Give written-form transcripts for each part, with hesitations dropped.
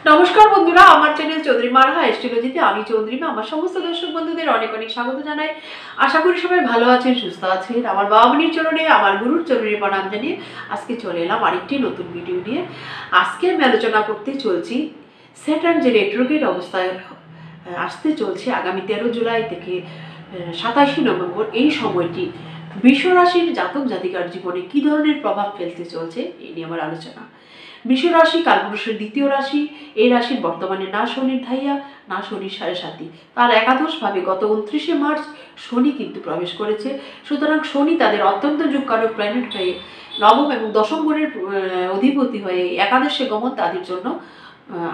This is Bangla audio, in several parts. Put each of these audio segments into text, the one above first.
নমস্কার বন্ধুরা, আমার চ্যানেল চৌধুরী মারহা এস্ট্রোলজিতে আমি চৌধুরীমা আমার সমস্ত দর্শক বন্ধুদের অনেক অনেক স্বাগত জানাই। আশা করি সবাই ভালো আছেন, সুস্থ আছেন। আমার বাবামণির চরণে, আমার গুরুর চরণে প্রণাম জানিয়ে আজকে চলে এলাম আরেকটি নতুন ভিডিও নিয়ে। আজকে আমি আলোচনা করতে চলছি স্যাটার্ন যে রেট্রোগ্রেড অবস্থায় আসতে চলছে আগামী 13 জুলাই থেকে 27 নভেম্বর, এই সময়টি বৃষ রাশির জাতক জাতিকার জীবনে কী ধরনের প্রভাব ফেলতে চলছে এই নিয়ে আমার আলোচনা। বৃষ রাশি কালপুরুষের দ্বিতীয় রাশি। এই রাশির বর্তমানে না শনির ধাইয়া না শনির সাড়ে সাথী, তার একাদশভাবে গত 29শে মার্চ শনি কিন্তু প্রবেশ করেছে। সুতরাং শনি তাদের অত্যন্ত যুগকারক প্ল্যানেট হয়ে নবম এবং দশম ঘরের অধিপতি হয়ে একাদশে গমন তাদের জন্য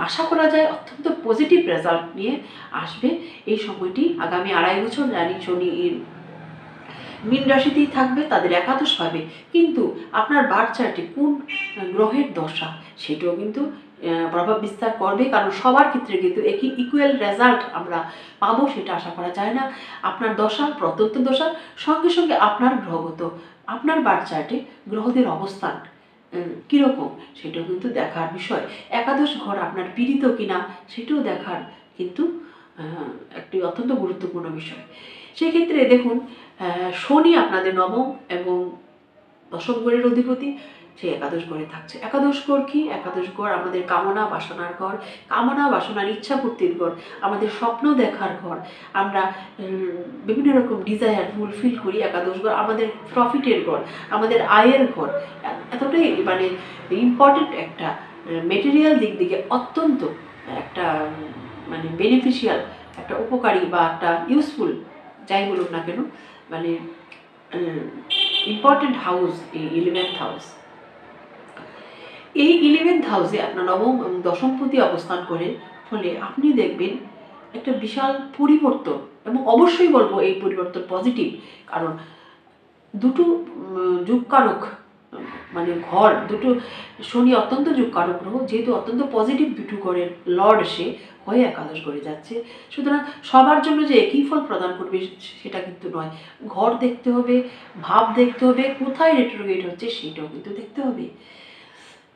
আশা করা যায় অত্যন্ত পজিটিভ রেজাল্ট নিয়ে আসবে। এই সময়টি আগামী 2.5 বছর জানি শনি মীন রাশিতেই থাকবে, তাদের একাদশভাবে। কিন্তু আপনার বার্থ চার্টে কোন গ্রহের দশা সেটাও কিন্তু প্রভাব বিস্তার করবে, কারণ সবার ক্ষেত্রে কিন্তু একই ইকুয়াল রেজাল্ট আমরা পাবো সেটা আশা করা যায় না। আপনার দশা, প্রত্যন্ত দশা, সঙ্গে সঙ্গে আপনার গ্রহগত, আপনার বার্থ চার্টে গ্রহদের অবস্থান কীরকম সেটাও কিন্তু দেখার বিষয়। একাদশ ঘর আপনার পীড়িত কিনা সেটাও দেখার কিন্তু একটি অত্যন্ত গুরুত্বপূর্ণ বিষয়। সেক্ষেত্রে দেখুন, শনি আপনাদের নবম এবং দশম ঘরের অধিপতি, সে একাদশ ঘরে থাকছে। একাদশ ঘর কি? একাদশ ঘর আমাদের কামনা বাসনার ঘর, কামনা বাসনার ইচ্ছা পূর্তির ঘর, আমাদের স্বপ্ন দেখার ঘর, আমরা বিভিন্ন রকম ডিজায়ার ফুলফিল করি। একাদশ ঘর আমাদের প্রফিটের ঘর, আমাদের আয়ের ঘর। এতটাই মানে ইম্পর্টেন্ট একটা মেটেরিয়াল দিক থেকে অত্যন্ত একটা মানে বেনিফিশিয়াল, একটা উপকারী বা একটা ইউজফুল, যাই বলুন না কেন, মানে ইম্পর্টেন্ট হাউস এই 11th হাউস। এই 11th হাউসে আপনার নবম এবং দশমপতি অবস্থান করে ফলে আপনি দেখবেন একটা বিশাল পরিবর্তন, এবং অবশ্যই বলবো এই পরিবর্তন পজিটিভ, কারণ দুটো যুগকারক মানে ঘর দুটো, শনি অত্যন্ত যুগকারক গ্রহ, যেহেতু অত্যন্ত পজিটিভ দুটো ঘরের লর্ড সে হয়ে একাদশ ঘরে যাচ্ছে। সুতরাং সবার জন্য যে একই ফল প্রদান করবে সেটা কিন্তু নয়। ঘর দেখতে হবে, ভাব দেখতে হবে, কোথায় রেট্রোগ্রেড হচ্ছে সেটাও কিন্তু দেখতে হবে।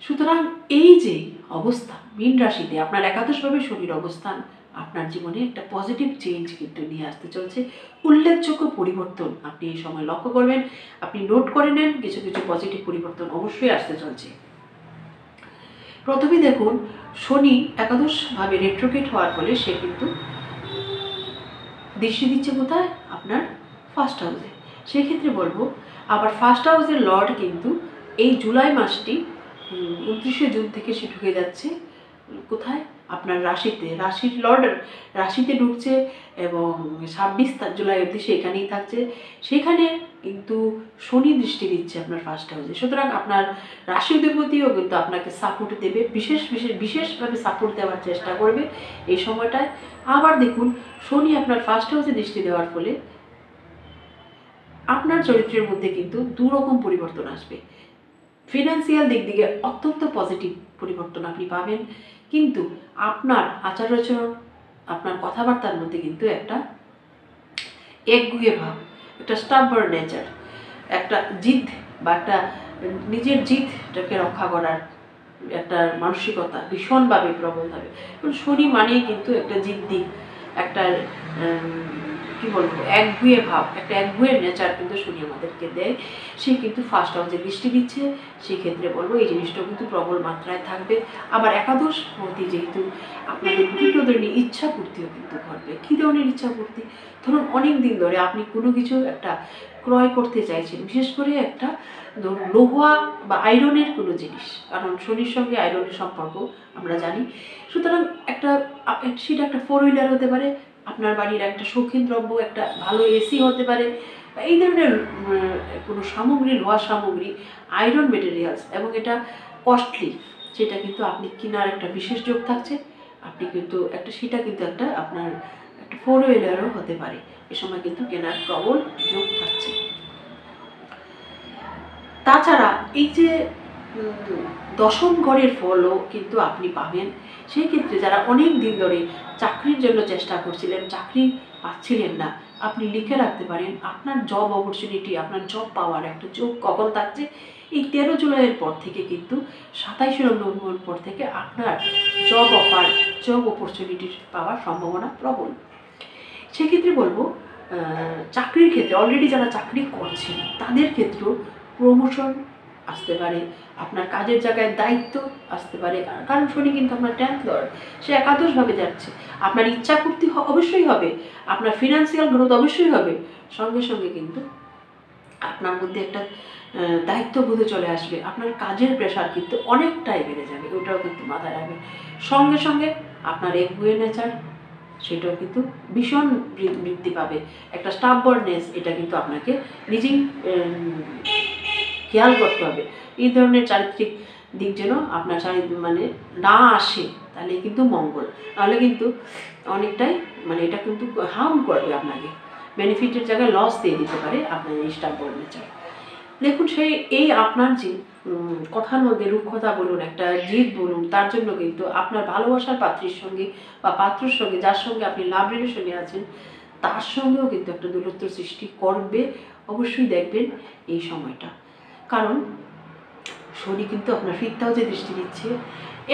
সুতরাং এই যে অবস্থা মীন রাশিতে আপনার একাদশভাবে শনির অবস্থান আপনার জীবনে একটা পজিটিভ চেঞ্জ কিন্তু নিয়ে আসতে চলছে। উল্লেখযোগ্য পরিবর্তন আপনি এই সময় লক্ষ্য করবেন, আপনি নোট করে নেন, কিছু কিছু পজিটিভ পরিবর্তন অবশ্যই আসতে চলছে। প্রথমে দেখুন, শনি একাদশভাবে রেট্রোগ্রেড হওয়ার ফলে সে কিন্তু দৃষ্টি দিচ্ছে কোথায়? আপনার ফার্স্ট হাউসে। সেক্ষেত্রে বলবো আবার ফার্স্ট হাউসের লর্ড কিন্তু এই জুলাই মাসটি 29শে জুন থেকে সে ঢুকে যাচ্ছে কোথায়? আপনার রাশিতে। রাশির লর্ড রাশিতে ঢুকছে এবং 26 জুলাই অবধি সে এখানেই থাকছে। সেখানে কিন্তু শনি দৃষ্টি দিচ্ছে আপনার ফার্স্ট হাউসে। সুতরাং আপনার রাশি অধিপতিও কিন্তু আপনাকে সাপোর্ট দেবে, বিশেষভাবে সাপোর্ট দেওয়ার চেষ্টা করবে এই সময়টায়। আবার দেখুন, শনি আপনার ফার্স্ট হাউসে দৃষ্টি দেওয়ার ফলে আপনার চরিত্রের মধ্যে কিন্তু দুরকম পরিবর্তন আসবে। ফিনান্সিয়াল দিক থেকে অত্যন্ত পজিটিভ পরিবর্তন আপনি পাবেন, কিন্তু আপনার আচার আচরণ, আপনার কথাবার্তার মধ্যে কিন্তু একটা একগুঁয়ে ভাব, একটা স্টাববার্ন নেচার, একটা জিদ বা একটা নিজের জিদটাকে রক্ষা করার একটা মানসিকতা ভীষণভাবে প্রবল হবে। কারণ শনি মানেই কিন্তু একটা জিদ্দি, একটা কী বলবো, একগুঁয়ে ভাব, একটা একগুঁয়ে নেচার কিন্তু শনি আমাদেরকে দেয়। সে কিন্তু ফার্স্ট হাউসে দৃষ্টি দিচ্ছে, সেক্ষেত্রে বলবো এই জিনিসটাও কিন্তু প্রবল মাত্রায় থাকবে। আবার একাদশ পতি যেহেতু আপনাদের বিভিন্ন ধরনের ইচ্ছা পূর্তিও কিন্তু ঘটবে। কী ধরনের ইচ্ছা পূর্তি? ধরুন অনেক দিন ধরে আপনি কোনো কিছু একটা ক্রয় করতে চাইছেন, বিশেষ করে একটা ধরুন লোহা বা আয়রনের কোনো জিনিস, কারণ শনির সঙ্গে আয়রনের সম্পর্ক আমরা জানি। সুতরাং সেটা একটা 4 হুইলার হতে পারে, আপনার বাড়ির একটা শৌখিন দ্রব্য, একটা ভালো এসি হতে পারে, এই ধরনের কোনো সামগ্রী, লোহা সামগ্রী, আয়রন মেটেরিয়ালস, এবং এটা কস্টলি, সেটা কিন্তু আপনি কেনার একটা বিশেষ যোগ থাকছে। আপনি কিন্তু সেটা কিন্তু আপনার একটা 4 হুইলারও হতে পারে, এ সময় কিন্তু কেনার প্রবল যোগ থাকছে। তাছাড়া এই যে দশম ঘরের ফলও কিন্তু আপনি পাবেন। সেই ক্ষেত্রে যারা অনেক দিন ধরে চাকরির জন্য চেষ্টা করছিলেন, চাকরি পাচ্ছিলেন না, আপনি লিখে রাখতে পারেন আপনার জব অপরচুনিটি, আপনার জব পাওয়ার একটা যোগ কখন থাকছে। এই 13 জুলাইয়ের পর থেকে কিন্তু 27 নভেম্বর পর থেকে আপনার জব অফার, জব অপরচুনিটি পাওয়ার সম্ভাবনা প্রবল। সেক্ষেত্রে বলবো চাকরির ক্ষেত্রে অলরেডি যারা চাকরি করছেন তাদের ক্ষেত্রেও প্রমোশন আসতে পারে, আপনার কাজের জায়গায় দায়িত্ব আসতে পারে, কারণ শনি কিন্তু আপনার 10th লর্ড, সে একাদশভাবে যাচ্ছে। আপনার ইচ্ছা পূর্তি অবশ্যই হবে, আপনার ফিনান্সিয়াল গ্রোথ অবশ্যই হবে, সঙ্গে সঙ্গে কিন্তু আপনার মধ্যে একটা দায়িত্ববোধ চলে আসবে, আপনার কাজের প্রেশার কিন্তু অনেকটাই বেড়ে যাবে, ওটাও কিন্তু মাথায় রাখবে। সঙ্গে সঙ্গে আপনার এগুয়ে নেচার সেটাও কিন্তু ভীষণ বৃদ্ধি পাবে, একটা স্টাববর্ডনেস, এটা কিন্তু আপনাকে নিজেই খেয়াল করতে হবে। এই ধরনের চারিত্রিক দিক যেন আপনার মানে না আসে, তাহলে কিন্তু মঙ্গল, তাহলে কিন্তু অনেকটাই মানে এটা কিন্তু হার্ম করবে আপনাকে, বেনিফিটের জায়গায় লস দিয়ে দিতে পারে আপনার এই স্টাববর্ড নেচার। দেখুন এই আপনার যে কথার মধ্যে রূপকথা বলুন, একটা জিদ বলুন, তার জন্য কিন্তু আপনার ভালোবাসার পাত্রীর সঙ্গে বা পাত্রর সঙ্গে, যার সঙ্গে আপনি লাভ রিলেশনে আছেন, তার সঙ্গেও কিন্তু একটা দূরত্ব সৃষ্টি করবে। অবশ্যই দেখবেন এই সময়টা, কারণ শনি কিন্তু আপনার 5th হাউসে দৃষ্টি দিচ্ছে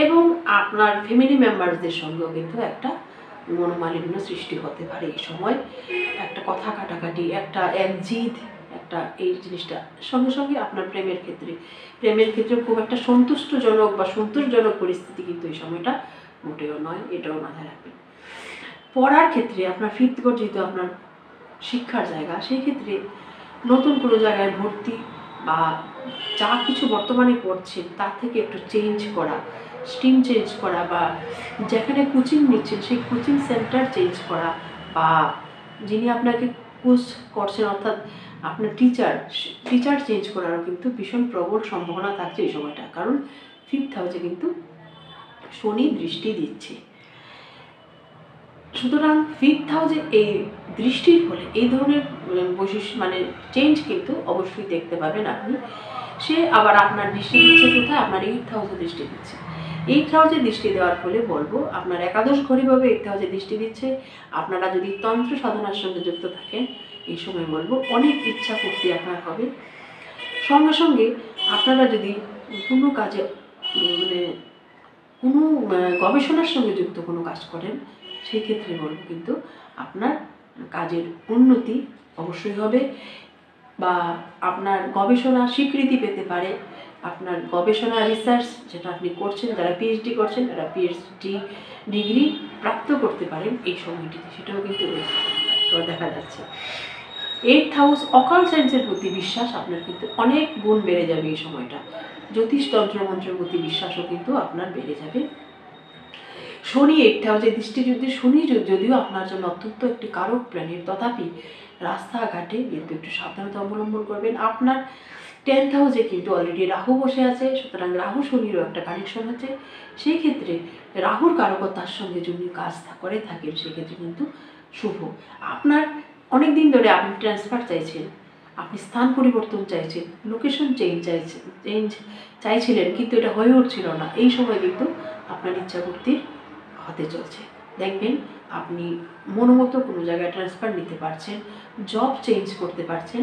এবং আপনার ফ্যামিলি মেম্বারসদের সঙ্গেও কিন্তু একটা মনোমালিন্য সৃষ্টি হতে পারে এই সময়। একটা কথা কাটাকাটি, এক জিদ, একটা এই জিনিসটা সঙ্গে সঙ্গে আপনার প্রেমের ক্ষেত্রে খুব একটা সন্তুষ্টজনক বা সন্তোষজনক পরিস্থিতি কিন্তু এই সময়টা মোটেও নয়, এটাও মাথায় রাখবেন। পড়ার ক্ষেত্রে আপনার 5th ঘর যেহেতু আপনার শিক্ষার জায়গা, সেই ক্ষেত্রে নতুন কোনো জায়গায় ভর্তি বা যা কিছু বর্তমানে পড়ছেন তার থেকে একটু চেঞ্জ করা, স্ট্রিম চেঞ্জ করা, বা যেখানে কোচিং নিচ্ছেন সেই কোচিং সেন্টার চেঞ্জ করা, বা যিনি আপনাকে কোচ করছেন অর্থাৎ আপনার টিচার চেঞ্জ করারও কিন্তু ভীষণ প্রবল সম্ভাবনা থাকছে এই সময়টা, কারণ 5th হাউসে কিন্তু শনি দৃষ্টি দিচ্ছে। সুতরাং 5th হাউসে এই দৃষ্টির ফলে এই ধরনের বৈশিষ্ট্য মানে চেঞ্জ কিন্তু অবশ্যই দেখতে পাবেন আপনি। সে আবার আপনার দৃষ্টি দিচ্ছে কোথায়? আপনার 8th হাউসে দৃষ্টি দিচ্ছে। 8th হাউসে দৃষ্টি দেওয়ার ফলে বলবো আপনার একাদশ ঘড়িভাবে 8th হাউসে দৃষ্টি দিচ্ছে। আপনারা যদি তন্ত্র সাধনার সঙ্গে যুক্ত থাকেন এই সময় বলবো অনেক ইচ্ছা পূর্তি আপনার হবে। সঙ্গে সঙ্গে আপনারা যদি কোনো কাজে মানে কোনো গবেষণার সঙ্গে যুক্ত কোনো কাজ করেন, সেই ক্ষেত্রে বলবো কিন্তু আপনার কাজের উন্নতি অবশ্যই হবে, বা আপনার গবেষণা স্বীকৃতি পেতে পারে, আপনার গবেষণা রিসার্চ যেটা আপনি করছেন, যারা পিএইচডি করছেন তারা পিএইচডি ডিগ্রি প্রাপ্ত করতে পারেন এই সময়টিতে, সেটাও কিন্তু দেখা যাচ্ছে। 8th হাউস অকাল সায়েন্সের প্রতি বিশ্বাস আপনার কিন্তু অনেক গুণ বেড়ে যাবে এই সময়টা। জ্যোতিষ তন্ত্রমন্ত্রের প্রতি বিশ্বাসও কিন্তু আপনার বেড়ে যাবে। শনি 8th হাউসে দৃষ্টি শনি যদিও আপনার জন্য অত্যন্ত একটি কারক প্রাণীর, তথাপি রাস্তাঘাটে কিন্তু একটু সাবধানতা অবলম্বন করবেন। আপনার 10th হাউসে কিন্তু অলরেডি রাহু বসে আছে, সুতরাং রাহু শনিরও একটা কানেকশন আছে। সেই ক্ষেত্রে রাহুর কারকতার সঙ্গে যদি কাজ করে থাকেন সেক্ষেত্রে কিন্তু শুভ। আপনার অনেক দিন ধরে আপনি ট্রান্সফার চাইছেন, আপনি স্থান পরিবর্তন চাইছেন, লোকেশন চেঞ্জ চাইছিলেন, কিন্তু এটা হয়ে উঠছিল না, এই সময় কিন্তু আপনার ইচ্ছাপূর্তির হতে চলছে। দেখবেন আপনি মনোমতো কোনো জায়গায় ট্রান্সফার নিতে পারছেন, জব চেঞ্জ করতে পারছেন,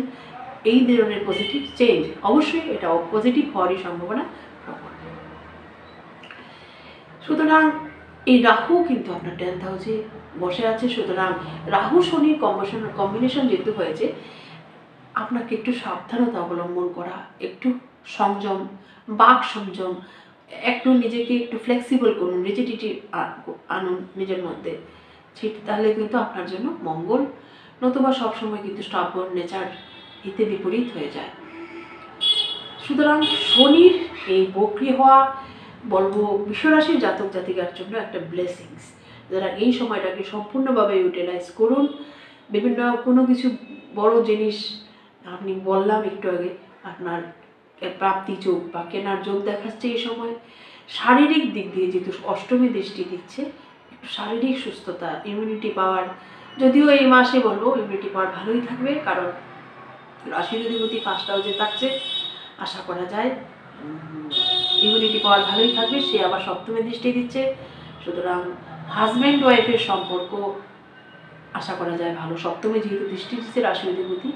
এই ধরনের পজিটিভ চেঞ্জ অবশ্যই এটা পজিটিভ হওয়ারই সম্ভাবনা প্রবল। সুতরাং এই রাহু কিন্তু আপনার 10th হাউসে বসে আছে, সুতরাং রাহু শনির কম্বিনেশন যেহেতু হয়েছে, আপনাকে একটু সাবধানতা অবলম্বন করা, একটু সংযম, বাক সংযম, একটু নিজেকে একটু ফ্লেক্সিবল করুন, রিজিডিটি আনুন নিজের মধ্যে, তাহলে কিন্তু আপনার জন্য মঙ্গল। নতুবা সবসময় কিন্তু স্টাববর্ন নেচার হিতে বিপরীত হয়ে যায়। সুতরাং শনির এই বক্রি হওয়া বলবো বিশ্বরাশির জাতক জাতিকার জন্য একটা ব্লেসিংস, যারা এই সময়টাকে সম্পূর্ণভাবে ইউটিলাইজ করুন। বিভিন্ন কোনো কিছু বড় জিনিস আপনি বললাম একটু আগে, আপনার প্রাপ্তি যোগ বা কেনার যোগ দেখাচ্ছে এই সময়। শারীরিক দিক দিয়ে যেহেতু অষ্টমী দৃষ্টি দিচ্ছে, একটু শারীরিক সুস্থতা, ইমিউনিটি পাওয়ার, যদিও এই মাসে বলবো ইমিউনিটি পাওয়ার ভালোই থাকবে, কারণ রাশির অধিপতি 1st হাউসে থাকছে, আশা করা যায় ইমিউনিটি পাওয়ার ভালোই থাকবে। সে আবার সপ্তমী দৃষ্টি দিচ্ছে, সুতরাং হাজব্যান্ড ওয়াইফের সম্পর্ক আশা করা যায় ভালো। সপ্তমে যেহেতু দৃষ্টি দিচ্ছে রাশি অধিপতি,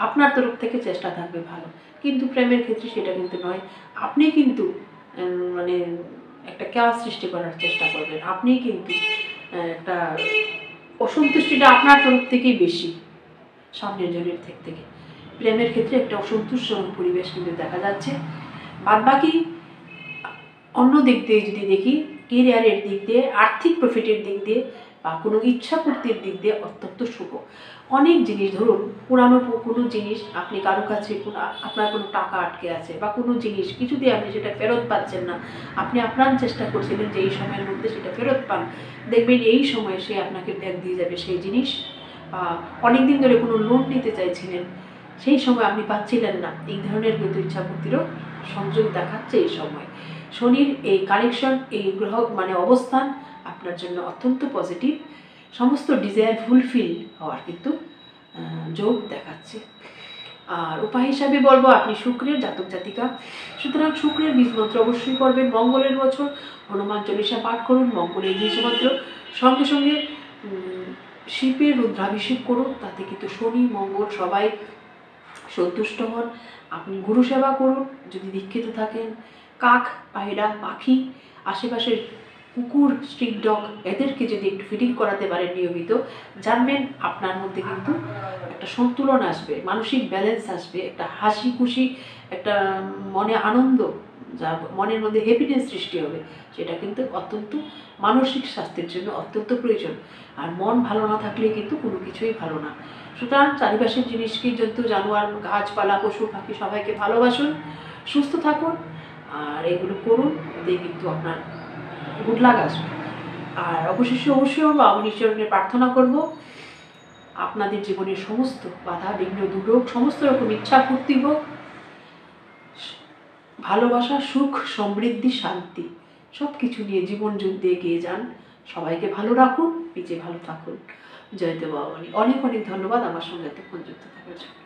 আপনার তরফ থেকে চেষ্টা থাকবে ভালো। কিন্তু প্রেমের ক্ষেত্রে সেটা কিন্তু নয়। আপনি কিন্তু মানে একটা ক্যাওয়াস সৃষ্টি করার চেষ্টা করবেন। আপনি কিন্তু একটা অসন্তুষ্টিটা আপনার তরফ থেকেই বেশি সামনের জনের থেকে। প্রেমের ক্ষেত্রে একটা অসন্তুষ্টজনক পরিবেশ কিন্তু দেখা যাচ্ছে। বাদবাকি অন্য দিক দিয়ে যদি দেখি, কেরিয়ারের দিক দিয়ে, আর্থিক প্রফিটের দিক দিয়ে বা কোনো ইচ্ছা পূর্তির দিক দিয়ে অত্যন্ত শুভ। অনেক জিনিস, ধরুন পুরানো কোনো জিনিস আপনি কারো কাছে আপনার কোনো টাকা আটকে আছে বা কোনো জিনিস কিছু দিয়ে আপনি সেটা ফেরত পাচ্ছেন না, আপনি আপ্রাণ চেষ্টা করছিলেন যে এই সময়ের মধ্যে সেটা ফেরত পান, দেখবেন এই সময়ে সে আপনাকে ব্যাক দিয়ে যাবে সেই জিনিস। বা অনেকদিন ধরে কোনো লোন নিতে চাইছিলেন, সেই সময় আপনি পাচ্ছিলেন না, এই ধরনের কিন্তু ইচ্ছাপূর্তিরও সংযোগ দেখাচ্ছে এই সময়। শনির এই কানেকশন, এই গ্রহ মানে অবস্থান আপনার জন্য অত্যন্ত পজিটিভ। সমস্ত ডিজায়ার ফুলফিল হওয়ার কিন্তু যোগ দেখাচ্ছে। আর উপায় হিসাবে বলবো আপনি শুক্রের জাতক জাতিকা, সুতরাং শুক্রের বীজ মন্ত্র অবশ্যই করবেন। মঙ্গলের বছর হনুমান চল্লিশা পাঠ করুন, মঙ্গলের বীজ মন্ত্র, সঙ্গে সঙ্গে শিবের রুদ্রাভিষেক করুন, তাতে কিন্তু শনি মঙ্গল সবাই সন্তুষ্ট হন। আপনি গুরু সেবা করুন যদি দীক্ষিত থাকেন। কাক, পায়রা, পাখি, আশেপাশের কুকুর, স্ট্রিট ডগ, এদেরকে যদি একটু ফিডিং করাতে পারেন নিয়মিত, জানবেন আপনার মধ্যে কিন্তু একটা সন্তুলন আসবে, মানসিক ব্যালেন্স আসবে, একটা হাসি খুশি, একটা মনে আনন্দ, যা মনের মধ্যে হ্যাপিনেস সৃষ্টি হবে, সেটা কিন্তু অত্যন্ত মানসিক স্বাস্থ্যের জন্য অত্যন্ত প্রয়োজন। আর মন ভালো না থাকলে কিন্তু কোনো কিছুই ভালো না। সুতরাং চারিপাশের জিনিসকে, জন্তু জানোয়ার, গাছপালা, পশু পাখি সবাইকে ভালোবাসুন, সুস্থ থাকুন, আর এগুলো করুন, এতে কিন্তু আপনার গুড লাক আসবে। আর অবশ্যই আমরা ঈশ্বরের প্রার্থনা করব আপনাদের জীবনের সমস্ত বাধা বিঘ্ন দূর হোক, সমস্ত রকম ইচ্ছা পূর্তি হোক, ভালোবাসা, সুখ, সমৃদ্ধি, শান্তি সব কিছু নিয়ে জীবন যুদ্ধে এগিয়ে যান। সবাইকে ভালো রাখুন, নিজে ভালো থাকুন। জয়দেব বাবামণি। অনেক অনেক ধন্যবাদ আমার সঙ্গে এতক্ষণ যুক্ত থাকার জন্য।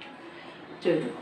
জয়দেব।